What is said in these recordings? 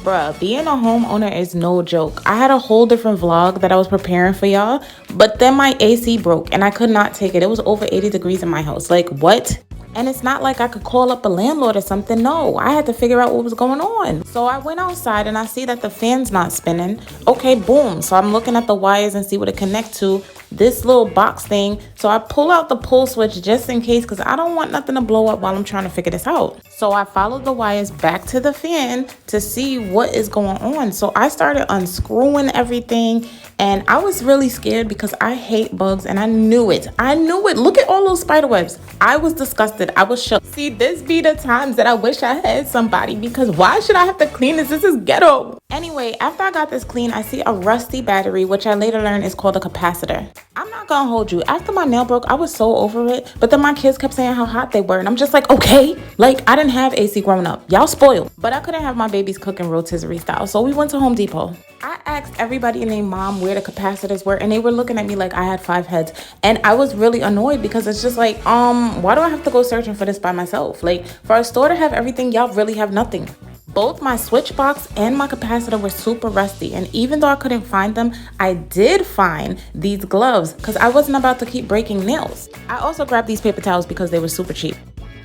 Bruh, being a homeowner is no joke. I had a whole different vlog that I was preparing for y'all, but then my AC broke and I could not take it. It was over 80 degrees in my house. Like, what? And it's not like I could call up a landlord or something. No, I had to figure out what was going on. So I went outside and I see that the fan's not spinning. Okay, boom. So I'm looking at the wires and see what it connects to. This little box thing. So I pull out the pull switch just in case because I don't want nothing to blow up while I'm trying to figure this out. So I followed the wires back to the fan to see what is going on. So I started unscrewing everything and I was really scared because I hate bugs and I knew it. I knew it. Look at all those spider webs. I was disgusted. I was shook. See, this be the times that I wish I had somebody because why should I have to clean this? This is ghetto. Anyway, after I got this clean, I see a rusty battery, which I later learned is called a capacitor. I'm not gonna hold you. After my nail broke, I was so over it. But then my kids kept saying how hot they were. And I'm just like, okay. Like, I didn't have AC growing up. Y'all spoiled. But I couldn't have my babies cooking rotisserie style. So we went to Home Depot. I asked everybody and their mom where the capacitors were. And they were looking at me like I had 5 heads. And I was really annoyed because it's just like, why do I have to go searching for this by myself? Like, for a store to have everything, y'all really have nothing. Both my switch box and my capacitor were super rusty, and even though I couldn't find them, I did find these gloves because I wasn't about to keep breaking nails. I also grabbed these paper towels because they were super cheap.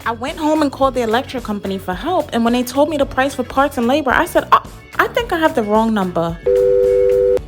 I went home and called the electric company for help, and when they told me the price for parts and labor, I said, I think I have the wrong number.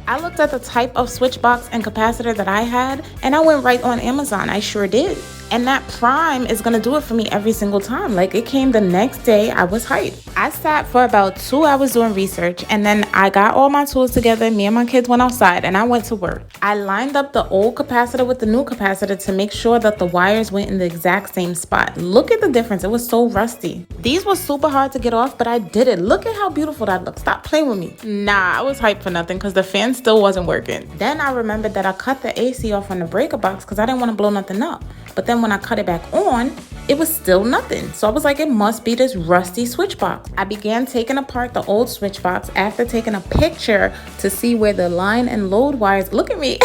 I looked at the type of switch box and capacitor that I had, and I went right on Amazon. I sure did. And that Prime is gonna do it for me every single time. Like, it came the next day. I was hyped. I sat for about 2 hours doing research, and then I got all my tools together. Me and my kids went outside and I went to work. I lined up the old capacitor with the new capacitor to make sure that the wires went in the exact same spot. Look at the difference. It was so rusty. These were super hard to get off, but I did it. Look at how beautiful that looks. Stop playing with me. Nah, I was hyped for nothing because the fan still wasn't working. Then I remembered that I cut the AC off on the breaker box because I didn't want to blow nothing up. But then when I cut it back on, it was still nothing. So I was like, it must be this rusty switch box. I began taking apart the old switch box after taking a picture to see where the line and load wires, look at me.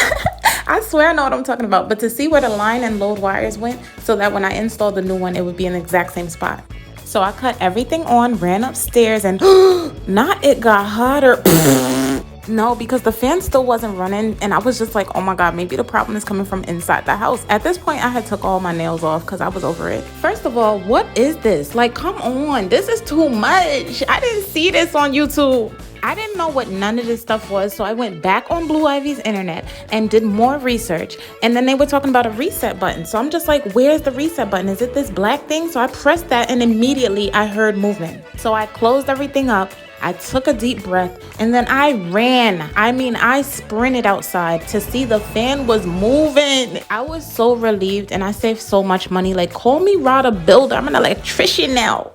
I swear I know what I'm talking about, but to see where the line and load wires went so that when I installed the new one, it would be in the exact same spot. So I cut everything on, ran upstairs and not it got hotter. No, because the fan still wasn't running and I was just like, oh my God, maybe the problem is coming from inside the house. At this point, I had took all my nails off because I was over it. First of all, what is this? Like, come on, this is too much. I didn't see this on YouTube. I didn't know what none of this stuff was, so I went back on Blue Ivy's internet and did more research. And then they were talking about a reset button. So I'm just like, where's the reset button? Is it this black thing? So I pressed that and immediately I heard movement. So I closed everything up. I took a deep breath and then I ran. I sprinted outside to see the fan was moving. I was so relieved and I saved so much money. Like, call me Rod a builder. I'm an electrician now.